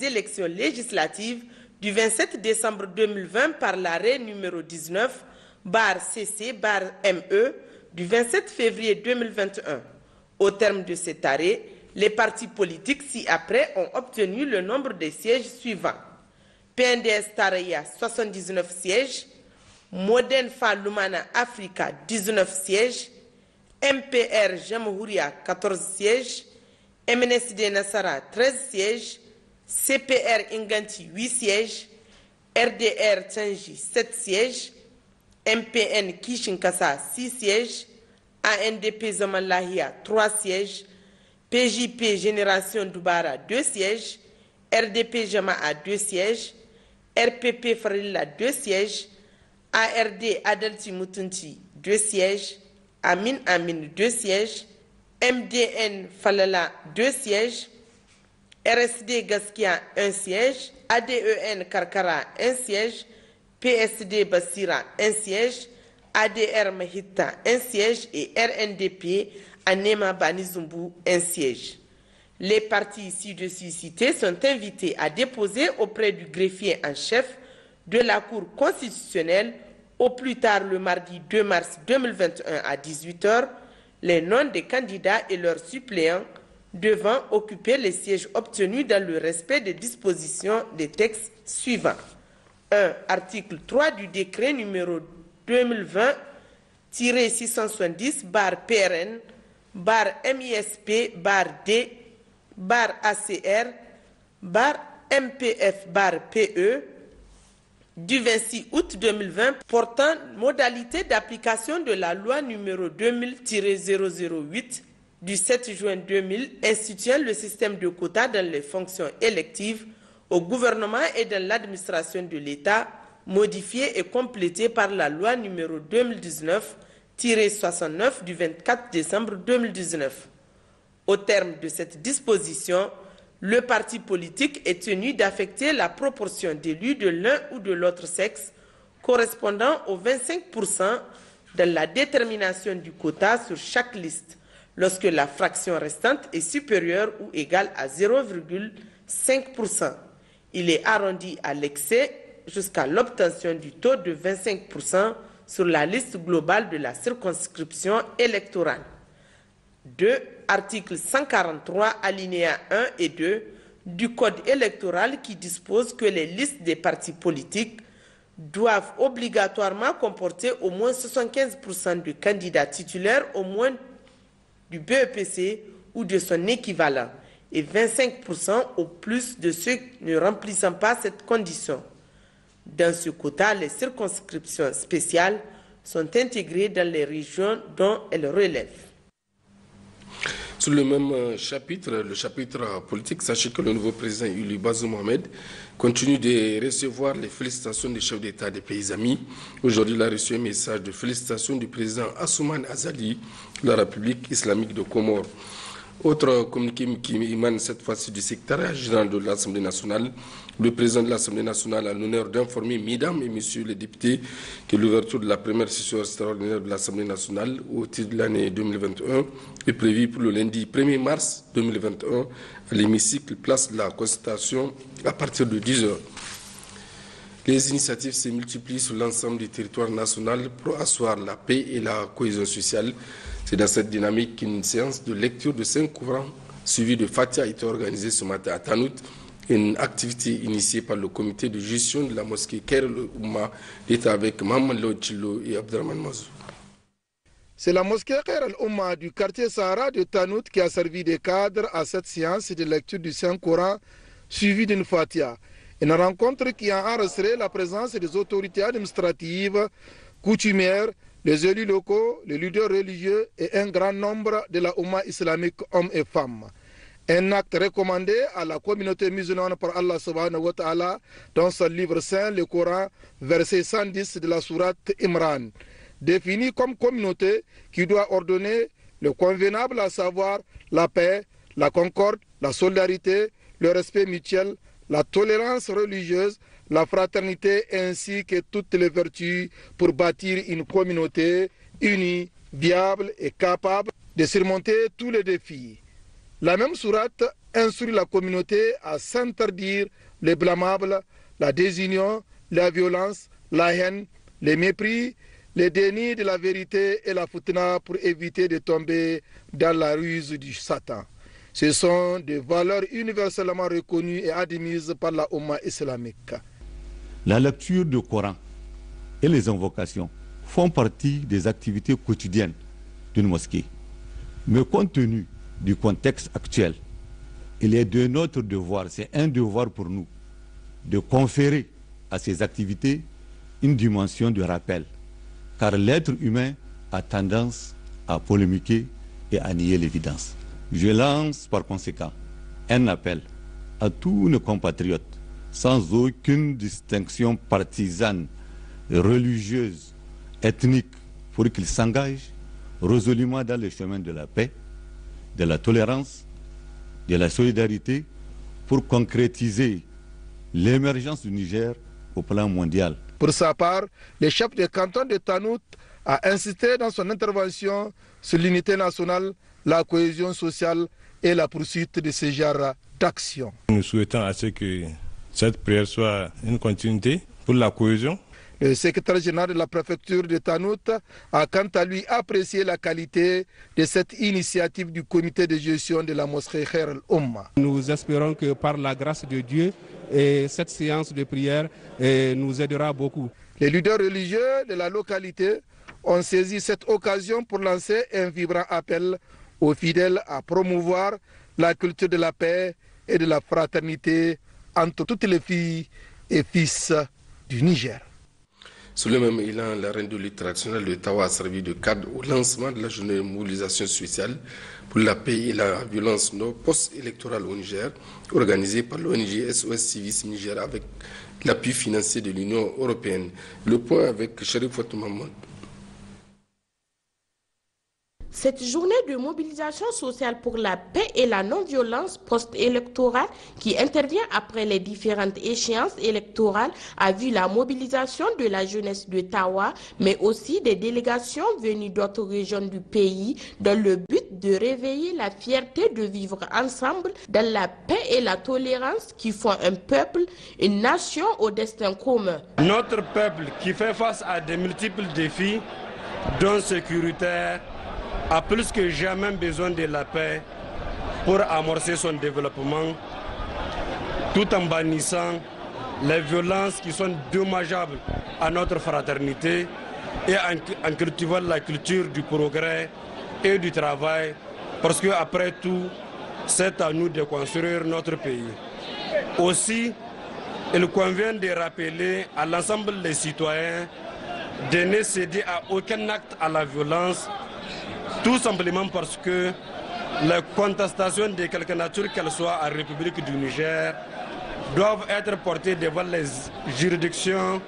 élections législatives du 27 décembre 2020 par l'arrêt numéro 19/CC/ME du 27 février 2021. Au terme de cet arrêt, les partis politiques ci-après ont obtenu le nombre de sièges suivants. PNDS Taraya 79 sièges, Modern Lumana Africa 19 sièges, MPR Jamhouria 14 sièges, MNSD Nassara 13 sièges, CPR Inganti 8 sièges, RDR Tchangi 7 sièges, MPN Kishinkasa 6 sièges, ANDP Zamalahia 3 sièges, PJP Génération Doubara 2 sièges, RDP Jama'a 2 sièges, RPP Farilla 2 sièges, ARD Adalti Mutunti 2 sièges, Amin 2 sièges, MDN Falala 2 sièges, RSD Gaskia 1 siège, ADEN Karkara 1 siège, PSD Basira 1 siège, ADR Mahita 1 siège et RNDP Anema Banizumbu 1 siège. Les partis ci-dessus cités sont invités à déposer auprès du greffier en chef de la Cour constitutionnelle au plus tard le mardi 2 mars 2021 à 18 h les noms des candidats et leurs suppléants devant occuper les sièges obtenus dans le respect des dispositions des textes suivants. 1. Article 3 du décret numéro 2020-670-PRN-MISP-D-ACR-MPF-PE du 26 août 2020 portant modalité d'application de la loi numéro 2000-008 du 7 juin 2000 instituant le système de quotas dans les fonctions électives au gouvernement et dans l'administration de l'État, modifié et complété par la loi numéro 2019-69 du 24 décembre 2019. Au terme de cette disposition, le parti politique est tenu d'affecter la proportion d'élus de l'un ou de l'autre sexe correspondant aux 25% dans la détermination du quota sur chaque liste, lorsque la fraction restante est supérieure ou égale à 0,5%. Il est arrondi à l'excès jusqu'à l'obtention du taux de 25% sur la liste globale de la circonscription électorale. 2. Article 143, alinéa 1 et 2 du Code électoral qui dispose que les listes des partis politiques doivent obligatoirement comporter au moins 75% de candidats titulaires au moins du BEPC ou de son équivalent et 25% au plus de ceux ne remplissant pas cette condition. Dans ce quota, les circonscriptions spéciales sont intégrées dans les régions dont elles relèvent. Sur le même chapitre, le chapitre politique, sachez que le nouveau président élu Bazoum Mohamed continue de recevoir les félicitations des chefs d'État des pays amis. Aujourd'hui, il a reçu un message de félicitations du président Assouman Azali de la République islamique de Comores. Autre communiqué qui émane cette fois-ci du secrétariat général de l'Assemblée nationale. Le président de l'Assemblée nationale a l'honneur d'informer, mesdames et messieurs les députés, que l'ouverture de la première session extraordinaire de l'Assemblée nationale au titre de l'année 2021 est prévue pour le lundi 1er mars 2021 à l'hémicycle Place de la Constitution à partir de 10 h. Les initiatives se multiplient sur l'ensemble du territoire national pour asseoir la paix et la cohésion sociale. C'est dans cette dynamique qu'une séance de lecture de 5 courants suivie de Fatia a été organisée ce matin à Tanout, une activité initiée par le comité de gestion de la mosquée Khair al-Oumma d'État avec Mohamed Lodjilo et Abdraman Mazou. C'est la mosquée Khair al-Oumma du quartier Sahara de Tanout qui a servi de cadre à cette séance de lecture du Saint-Coran suivie d'une Fatia. Une rencontre qui a enregistré la présence des autorités administratives, coutumières, les élus locaux, les leaders religieux et un grand nombre de la Oumma islamique, hommes et femmes. Un acte recommandé à la communauté musulmane par Allah subhanahu wa ta'ala dans son livre saint, le Coran, verset 110 de la sourate Imran, défini comme communauté qui doit ordonner le convenable, à savoir la paix, la concorde, la solidarité, le respect mutuel, la tolérance religieuse, la fraternité ainsi que toutes les vertus pour bâtir une communauté unie, viable et capable de surmonter tous les défis. La même sourate instruit la communauté à s'interdire les blâmables, la désunion, la violence, la haine, les mépris, les dénis de la vérité et la foutna pour éviter de tomber dans la ruse du Satan. Ce sont des valeurs universellement reconnues et admises par la Oumma islamique. La lecture du Coran et les invocations font partie des activités quotidiennes d'une mosquée. Mais compte tenu du contexte actuel, il est de notre devoir, c'est un devoir pour nous, de conférer à ces activités une dimension de rappel. Car l'être humain a tendance à polémiquer et à nier l'évidence. Je lance par conséquent un appel à tous nos compatriotes, sans aucune distinction partisane, religieuse, ethnique, pour qu'ils s'engagent résolument dans le chemin de la paix, de la tolérance, de la solidarité, pour concrétiser l'émergence du Niger au plan mondial. Pour sa part, le chef de canton de Tanout a insisté dans son intervention sur l'unité nationale, la cohésion sociale et la poursuite de ce genre d'action. Nous souhaitons à ce que cette prière soit une continuité pour la cohésion. Le secrétaire général de la préfecture de Tanout a quant à lui apprécié la qualité de cette initiative du comité de gestion de la mosquée Khair al-Umma. Nous espérons que par la grâce de Dieu, cette séance de prière nous aidera beaucoup. Les leaders religieux de la localité ont saisi cette occasion pour lancer un vibrant appel aux fidèles à promouvoir la culture de la paix et de la fraternité entre toutes les filles et fils du Niger. Sous le même élan, la reine de lutte traditionnelle de Tawa a servi de cadre au lancement de la journée de mobilisation spéciale pour la paix et la violence post-électorale au Niger, organisée par l'ONG SOS Civisme Niger avec l'appui financier de l'Union européenne. Le point avec Sherif Fatou Mahmoud. Cette journée de mobilisation sociale pour la paix et la non-violence post-électorale qui intervient après les différentes échéances électorales a vu la mobilisation de la jeunesse de Tawa, mais aussi des délégations venues d'autres régions du pays dans le but de réveiller la fierté de vivre ensemble dans la paix et la tolérance qui font un peuple, une nation au destin commun. Notre peuple qui fait face à de multiples défis, dont sécuritaires, a plus que jamais besoin de la paix pour amorcer son développement, tout en bannissant les violences qui sont dommageables à notre fraternité et en cultivant la culture du progrès et du travail, parce qu'après tout, c'est à nous de construire notre pays. Aussi, il convient de rappeler à l'ensemble des citoyens de ne céder à aucun acte à la violence, tout simplement parce que les contestations de quelque nature qu'elles soient en République du Niger doivent être portées devant les juridictions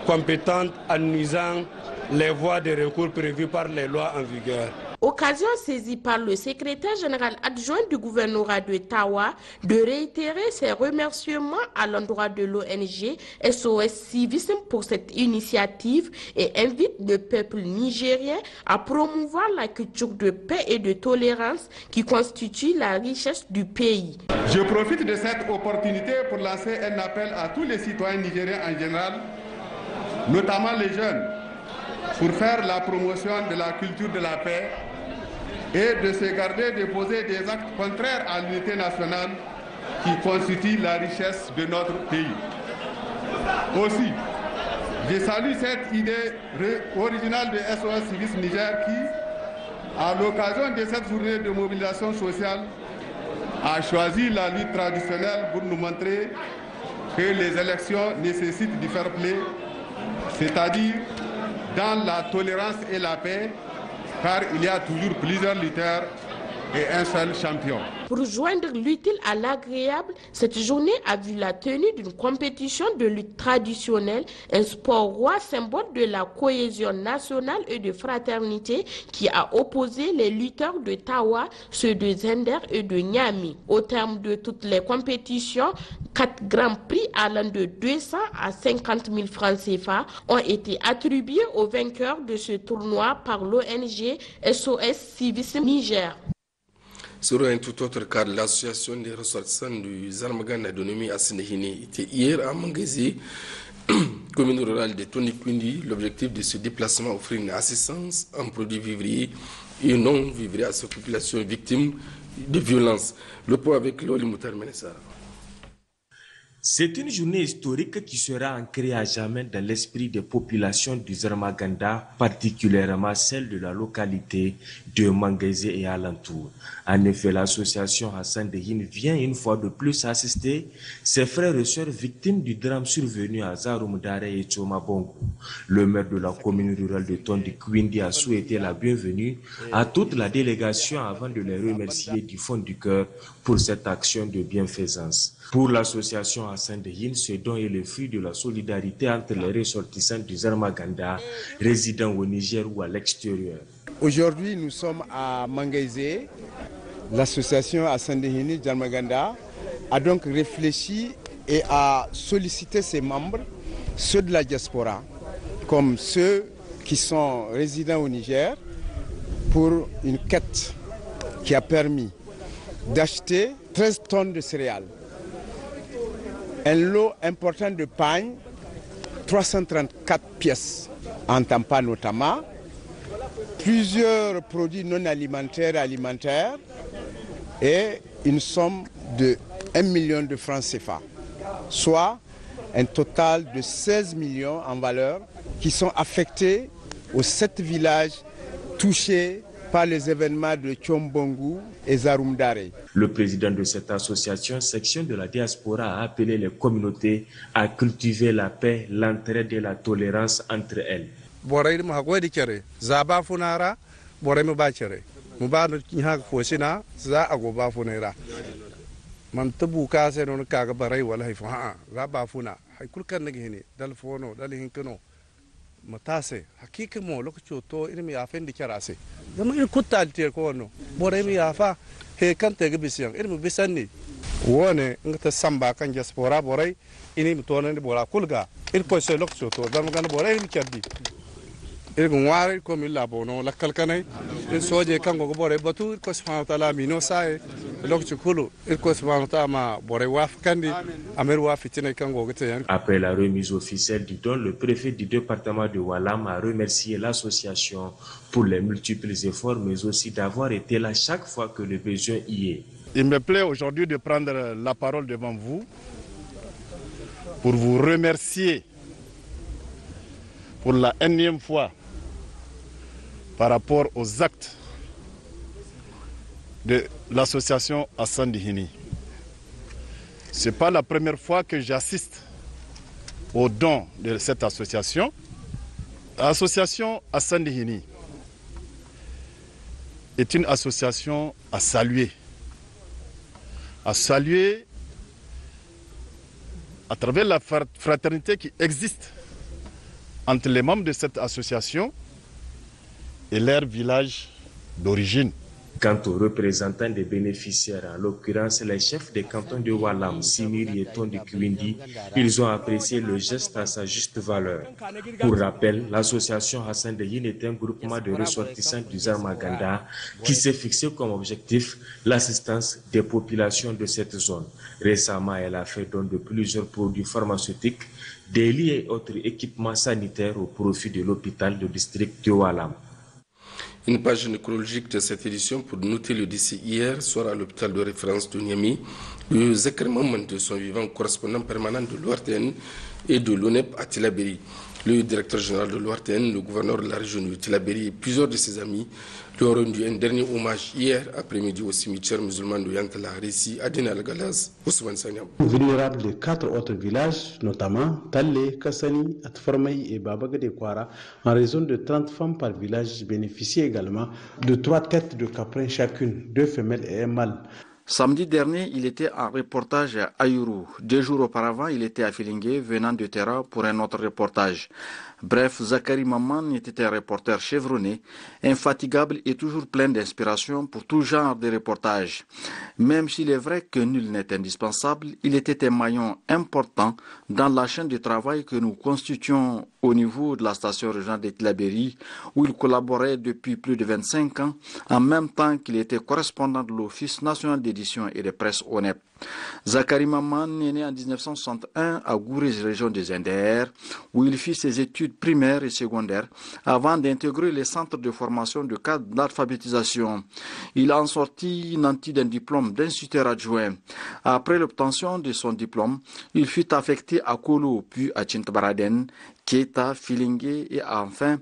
compétentes en usant les voies de recours prévues par les lois en vigueur. Occasion saisie par le secrétaire général adjoint du gouvernorat de Tawa de réitérer ses remerciements à l'endroit de l'ONG SOS Civisme pour cette initiative et invite le peuple nigérien à promouvoir la culture de paix et de tolérance qui constitue la richesse du pays. Je profite de cette opportunité pour lancer un appel à tous les citoyens nigériens en général, notamment les jeunes, pour faire la promotion de la culture de la paix et de se garder de poser des actes contraires à l'unité nationale qui constitue la richesse de notre pays. Aussi, je salue cette idée originale de SOS Civisme Niger qui, à l'occasion de cette journée de mobilisation sociale, a choisi la lutte traditionnelle pour nous montrer que les élections nécessitent du fair play, c'est-à-dire dans la tolérance et la paix, car il y a toujours plusieurs lutteurs et un seul champion. Pour joindre l'utile à l'agréable, cette journée a vu la tenue d'une compétition de lutte traditionnelle, un sport roi symbole de la cohésion nationale et de fraternité qui a opposé les lutteurs de Tawa, ceux de Zender et de Niamey. Au terme de toutes les compétitions, 4 grands prix allant de 200 à 50 000 francs CFA ont été attribués aux vainqueurs de ce tournoi par l'ONG SOS Civisme Niger. Sur un tout autre cas, l'association des ressortissants du Zarmaganda dénommée Assinehine était hier à Mangaise, commune rurale de Tonikwindi. L'objectif de ce déplacement offrir une assistance en produits vivriers et non vivriers à ces populations victimes de violences. Le point avec Loli Moutar Menessara. C'est une journée historique qui sera ancrée à jamais dans l'esprit des populations du Zarmaganda, particulièrement celle de la localité de Mangaise et alentour. En effet, l'association Hassan Dehine vient une fois de plus assister ses frères et sœurs victimes du drame survenu à Zarumdare et Tchomabongo. Le maire de la commune rurale de Tondikwindi a souhaité la bienvenue à toute la délégation avant de les remercier du fond du cœur pour cette action de bienfaisance. Pour l'association Hassan Dehine, ce don est le fruit de la solidarité entre les ressortissants du Zarmaganda, résidant au Niger ou à l'extérieur. Aujourd'hui, nous sommes à Mangaise. L'association Hassan Dehine Zarmaganda a donc réfléchi et a sollicité ses membres, ceux de la diaspora, comme ceux qui sont résidents au Niger, pour une quête qui a permis d'acheter 13 tonnes de céréales, un lot important de pain, 334 pièces en tampa notamment, plusieurs produits non alimentaires et alimentaires et une somme de 1 million de francs CFA, soit un total de 16 millions en valeur qui sont affectés aux 7 villages touchés par les événements de Tchombongu et Zarumdare. Le président de cette association, section de la diaspora, a appelé les communautés à cultiver la paix, l'entraide et la tolérance entre elles. matase hakika mo lokaci to irin ya fen di kerase zama irin kutalti ko no bore mi ya fa he kan te gibisiyan irin bisan ni wone ngata samba kan diaspora bore ini mi to nan bora kulga il ko se lokaci to zama gan bore mi kerdi irin wari ko mi labono la kalkanai in soje kan go bore batu ko subhanahu wa ta'ala mi no sai Après la remise officielle du don, le préfet du département de Walam a remercié l'association pour les multiples efforts, mais aussi d'avoir été là chaque fois que le besoin y est. Il me plaît aujourd'hui de prendre la parole devant vous pour vous remercier pour la énième fois par rapport aux actes de l'association Hassan Dehine. Ce n'est pas la première fois que j'assiste aux dons de cette association. L'association Hassan Dehine est une association à saluer. À saluer à travers la fraternité qui existe entre les membres de cette association et leur village d'origine. Quant aux représentants des bénéficiaires, en l'occurrence les chefs des cantons de Walam, Simiri et Tondikwindi, ils ont apprécié le geste à sa juste valeur. Pour rappel, l'association Hassan Dehine est un groupement de ressortissants du Zarmaganda qui s'est fixé comme objectif l'assistance des populations de cette zone. Récemment, elle a fait don de plusieurs produits pharmaceutiques, des lits et autres équipements sanitaires au profit de l'hôpital du district de Walam. Une page nécrologique de cette édition pour noter le décès hier soir à l'hôpital de référence de Niamey de Zakar Maman, de son vivant correspondant permanent de l'ORTN et de l'ONEP à Tillabéri. Le directeur général de l'ORTN, le gouverneur de la région de Tillabéri et plusieurs de ses amis lui ont rendu un dernier hommage hier après-midi au cimetière musulman de Yantala, Rissi, Adina Al-Galaz, Ousmane Sanyam. Vulnérables de 4 autres villages, notamment Talé, Kassani, Atformaï et Babagade Kwara, en raison de 30 femmes par village, bénéficient également de 3 têtes de caprin chacune, 2 femelles et un mâle. Samedi dernier, il était en reportage à Ayuru. 2 jours auparavant, il était à Filingué, venant de Terra pour un autre reportage. Bref, Zakari Maman était un reporter chevronné, infatigable et toujours plein d'inspiration pour tout genre de reportages. Même s'il est vrai que nul n'est indispensable, il était un maillon important dans la chaîne de travail que nous constituons au niveau de la station régionale de Tillabéri, où il collaborait depuis plus de 25 ans, en même temps qu'il était correspondant de l'Office national d'édition et de presse ONEP. Zakari Maman est né en 1961 à Gourès, région des Indères, où il fit ses études primaires et secondaires avant d'intégrer les centres de formation de cadres d'alphabétisation. Il en sortit nanti d'un diplôme d'instituteur adjoint. Après l'obtention de son diplôme, il fut affecté à Kolo, puis à Tintbaraden, Keita, Filingué et enfin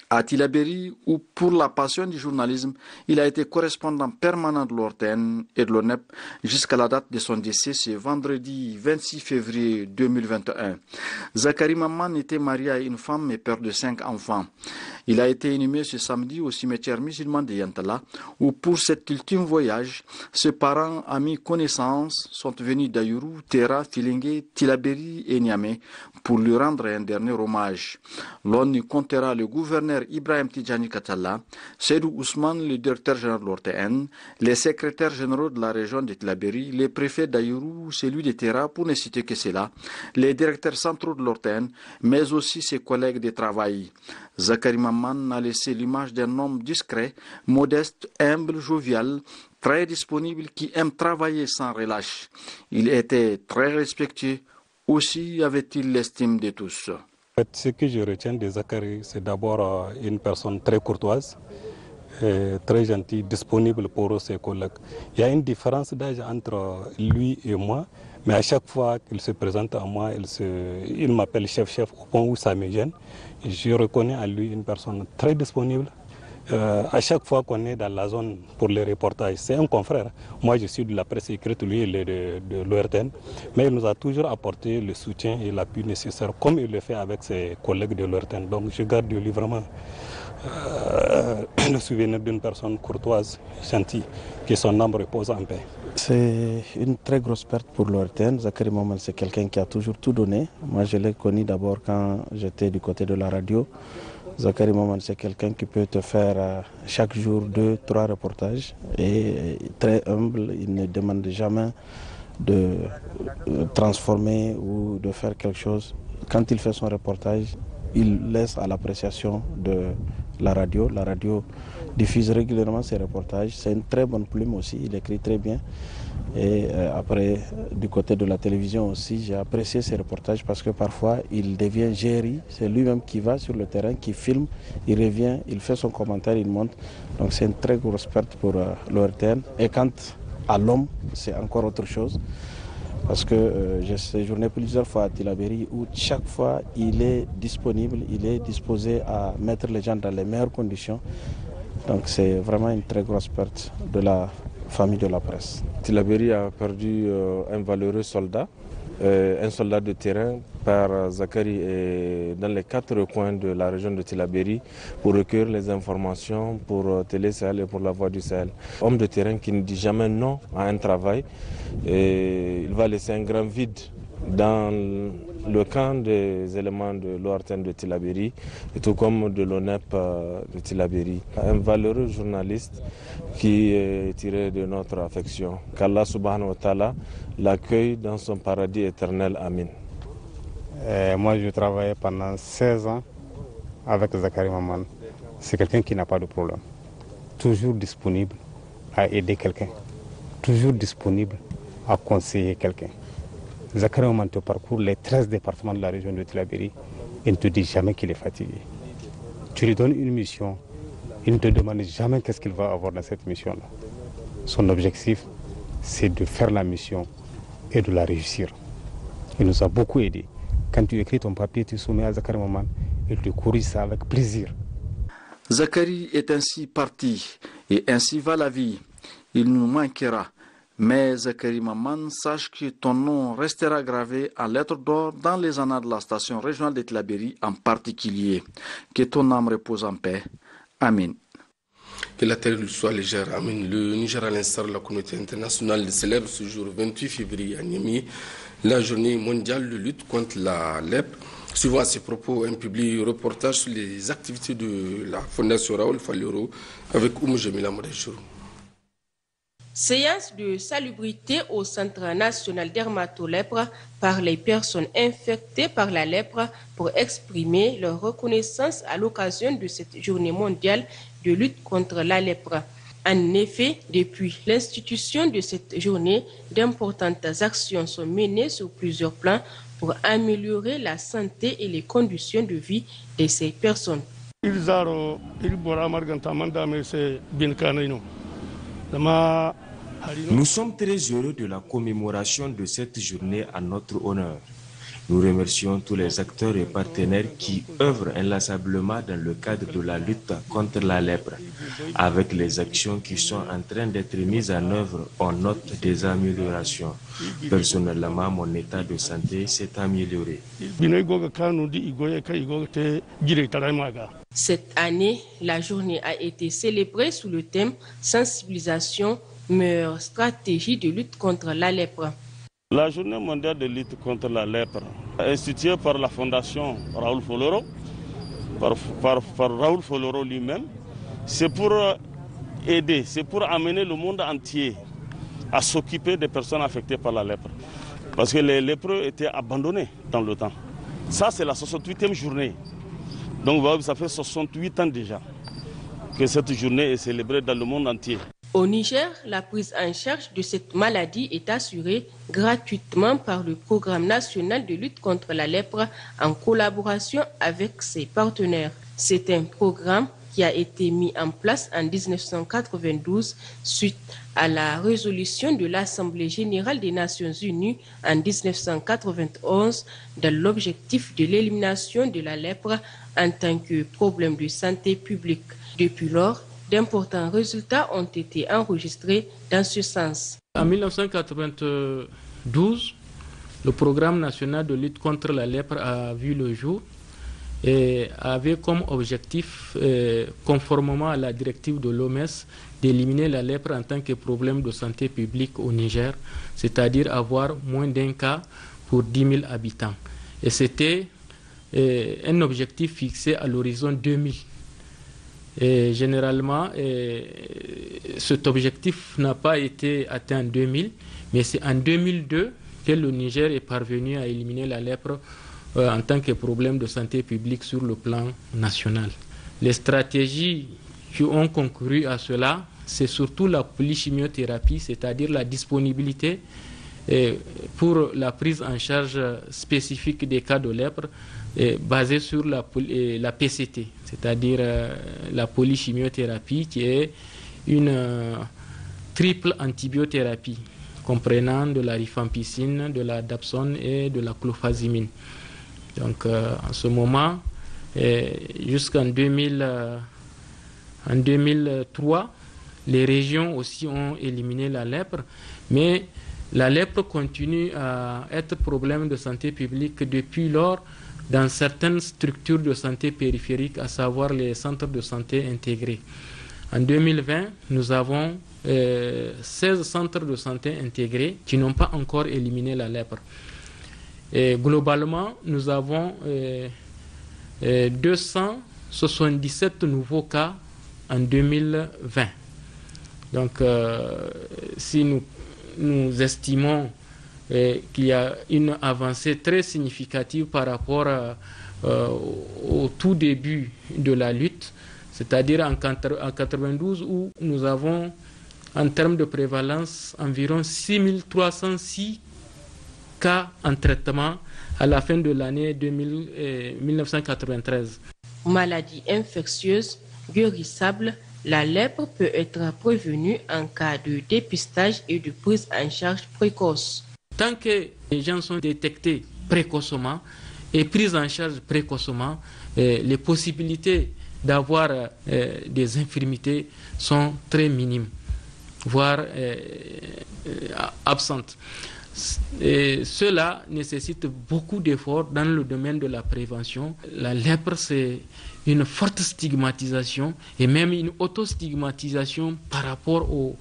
à Tillabéri, où pour la passion du journalisme, il a été correspondant permanent de l'ORTN et de l'ONEP jusqu'à la date de son décès, ce vendredi 26 février 2021. Zakari Maman était marié à une femme et père de 5 enfants. Il a été inhumé ce samedi au cimetière musulman de Yantala, où pour cet ultime voyage, ses parents, amis, connaissances sont venus d'Ayuru, Terra, Filingué, Tillabéri et Niamey pour lui rendre un dernier hommage. L'on y comptera le gouverneur Ibrahim Tidjani Katala, Seydou Ousmane, le directeur général de l'ORTN, les secrétaires généraux de la région de Tillabéri, les préfets d'Ayuru, celui de Terra, pour ne citer que cela, les directeurs centraux de l'ORTN, mais aussi ses collègues de travail. Zakari Maman a laissé l'image d'un homme discret, modeste, humble, jovial, très disponible, qui aime travailler sans relâche. Il était très respectueux, aussi avait-il l'estime de tous. Ce que je retiens de Zakari, c'est d'abord une personne très courtoise, très gentille, disponible pour ses collègues. Il y a une différence d'âge entre lui et moi, mais à chaque fois qu'il se présente à moi, il m'appelle chef au point où ça me gêne. Je reconnais à lui une personne très disponible. À chaque fois qu'on est dans la zone pour les reportages, c'est un confrère. Moi, je suis de la presse écrite, lui, il est de l'ORTN. Mais il nous a toujours apporté le soutien et l'appui nécessaire, comme il le fait avec ses collègues de l'ORTN. Donc, je garde de lui vraiment le souvenir d'une personne courtoise, gentille, que son âme repose en paix. C'est une très grosse perte pour l'ORTN. Zakari Maman, c'est quelqu'un qui a toujours tout donné. Moi, je l'ai connu d'abord quand j'étais du côté de la radio. Zakari Maman, c'est quelqu'un qui peut te faire chaque jour 2, 3 reportages et très humble. Il ne demande jamais de transformer ou de faire quelque chose. Quand il fait son reportage, il laisse à l'appréciation de la radio. La radio diffuse régulièrement ses reportages. C'est une très bonne plume aussi, il écrit très bien. Et après, du côté de la télévision aussi, j'ai apprécié ses reportages parce que parfois il devient géri. C'est lui-même qui va sur le terrain, qui filme, il revient, il fait son commentaire, il monte. Donc c'est une très grosse perte pour l'ORTN. Et quant à l'homme, c'est encore autre chose. Parce que j'ai séjourné plusieurs fois à Tillabéri où chaque fois il est disponible, il est disposé à mettre les gens dans les meilleures conditions. Donc c'est vraiment une très grosse perte de la famille de la presse. Tillabéri a perdu un valeureux soldat, un soldat de terrain par Zakari dans les 4 coins de la région de Tillabéri pour recueillir les informations pour Télé Sahel et pour la Voix du Sahel. Homme de terrain qui ne dit jamais non à un travail et il va laisser un grand vide dans le camp des éléments de l'ORTN de Tillabéri, et tout comme de l'ONEP de Tillabéri. Un valeureux journaliste qui est tiré de notre affection. Qu'Allah subhanahu wa ta'ala l'accueille dans son paradis éternel. Amin. Moi, je travaillais pendant 16 ans avec Zakari Maman. C'est quelqu'un qui n'a pas de problème. Toujours disponible à aider quelqu'un. Toujours disponible à conseiller quelqu'un. Zakari Maman te parcourt les 13 départements de la région de Tillabéri et ne te dit jamais qu'il est fatigué. Tu lui donnes une mission, il ne te demande jamais qu'est-ce qu'il va avoir dans cette mission-là. Son objectif, c'est de faire la mission et de la réussir. Il nous a beaucoup aidés. Quand tu écris ton papier, tu soumets à Zakari Maman, il te corrige ça avec plaisir. Zakari est ainsi parti et ainsi va la vie. Il nous manquera. Mais Zakari Maman, sache que ton nom restera gravé en lettres d'or dans les annales de la station régionale de Tillabéri en particulier. Que ton âme repose en paix. Amen. Que la terre lui soit légère. Amen. Le Niger, à l'instar de la communauté internationale, célèbre ce jour 28 février à Niamey la journée mondiale de lutte contre la lèpre. Suivant à ces propos, un public reportage sur les activités de la Fondation Raoul Falero avec Oumou Jamila Moudachirou. Séance de salubrité au Centre national dermatolèpre par les personnes infectées par la lèpre pour exprimer leur reconnaissance à l'occasion de cette journée mondiale de lutte contre la lèpre. En effet, depuis l'institution de cette journée, d'importantes actions sont menées sur plusieurs plans pour améliorer la santé et les conditions de vie de ces personnes. Nous sommes très heureux de la commémoration de cette journée à notre honneur. Nous remercions tous les acteurs et partenaires qui œuvrent inlassablement dans le cadre de la lutte contre la lèpre. Avec les actions qui sont en train d'être mises en œuvre, on note des améliorations. Personnellement, mon état de santé s'est amélioré. Cette année, la journée a été célébrée sous le thème « Sensibilisation, meilleure stratégie de lutte contre la lèpre ». La journée mondiale de lutte contre la lèpre, instituée par la Fondation Raoul Falero, par Raoul Falero lui-même, c'est pour aider, c'est pour amener le monde entier à s'occuper des personnes affectées par la lèpre. Parce que les lépreux étaient abandonnés dans le temps. Ça, c'est la 68e journée. Donc, ça fait 68 ans déjà que cette journée est célébrée dans le monde entier. Au Niger, la prise en charge de cette maladie est assurée gratuitement par le Programme national de lutte contre la lèpre en collaboration avec ses partenaires. C'est un programme qui a été mis en place en 1992 suite à la résolution de l'Assemblée générale des Nations unies en 1991 dans l'objectif de l'élimination de la lèpre en tant que problème de santé publique. Depuis lors, d'importants résultats ont été enregistrés dans ce sens. En 1992, le programme national de lutte contre la lèpre a vu le jour et avait comme objectif, conformément à la directive de l'OMS, d'éliminer la lèpre en tant que problème de santé publique au Niger, c'est-à-dire avoir moins d'un cas pour 10 000 habitants. Et c'était un objectif fixé à l'horizon 2000. Et généralement, cet objectif n'a pas été atteint en 2000, mais c'est en 2002 que le Niger est parvenu à éliminer la lèpre en tant que problème de santé publique sur le plan national. Les stratégies qui ont concouru à cela, c'est surtout la polychimiothérapie, c'est-à-dire la disponibilité pour la prise en charge spécifique des cas de lèpre basée sur la PCT, c'est-à-dire la polychimiothérapie qui est une triple antibiothérapie comprenant de la rifampicine, de la dapsone et de la clofazimine. Donc en ce moment, jusqu'en 2003, les régions aussi ont éliminé la lèpre, mais la lèpre continue à être problème de santé publique depuis lors dans certaines structures de santé périphériques, à savoir les centres de santé intégrés. En 2020, nous avons 16 centres de santé intégrés qui n'ont pas encore éliminé la lèpre. Et globalement, nous avons 277 nouveaux cas en 2020. Donc, si nous estimons qu'il y a une avancée très significative par rapport au tout début de la lutte, c'est-à-dire en 92 où nous avons en termes de prévalence environ 6306 cas en traitement à la fin de l'année 1993. Maladie infectieuse, guérissable, la lèpre peut être prévenue en cas de dépistage et de prise en charge précoce. Tant que les gens sont détectés précocement et pris en charge précocement, les possibilités d'avoir des infirmités sont très minimes, voire absentes. Et cela nécessite beaucoup d'efforts dans le domaine de la prévention. La lèpre, c'est une forte stigmatisation et même une autostigmatisation par rapport aux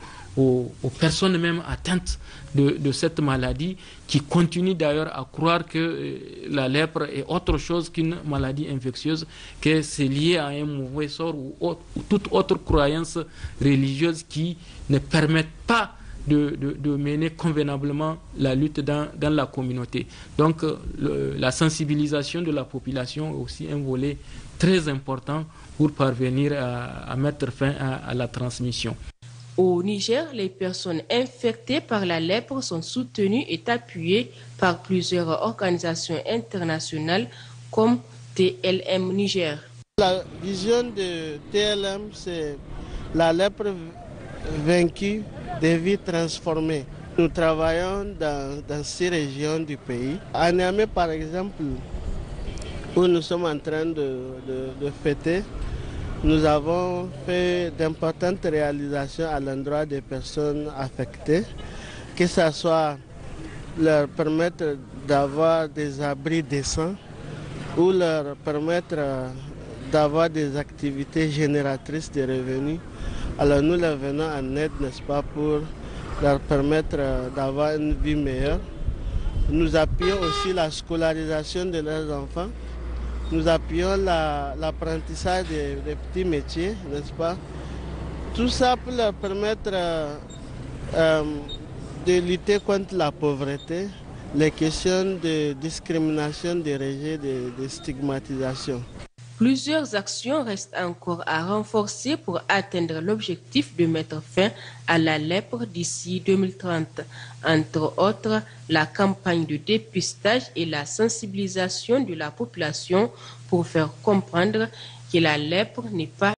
personnes même atteintes de cette maladie, qui continuent d'ailleurs à croire que la lèpre est autre chose qu'une maladie infectieuse, que c'est lié à un mauvais sort ou toute autre croyance religieuse qui ne permettent pas de mener convenablement la lutte dans la communauté. Donc la sensibilisation de la population est aussi un volet très important pour parvenir à mettre fin à la transmission. Au Niger, les personnes infectées par la lèpre sont soutenues et appuyées par plusieurs organisations internationales comme TLM Niger. La vision de TLM, c'est la lèpre vaincue, des vies transformées. Nous travaillons dans 6 régions du pays. À Niamey, par exemple, où nous sommes en train de fêter, nous avons fait d'importantes réalisations à l'endroit des personnes affectées, que ce soit leur permettre d'avoir des abris décents ou leur permettre d'avoir des activités génératrices de revenus. Alors nous leur venons en aide, n'est-ce pas, pour leur permettre d'avoir une vie meilleure. Nous appuyons aussi la scolarisation de leurs enfants. Nous appuyons l'apprentissage des petits métiers, n'est-ce pas? Tout ça pour leur permettre de lutter contre la pauvreté, les questions de discrimination, de rejet, de stigmatisation. Plusieurs actions restent encore à renforcer pour atteindre l'objectif de mettre fin à la lèpre d'ici 2030. Entre autres, la campagne de dépistage et la sensibilisation de la population pour faire comprendre que la lèpre n'est pas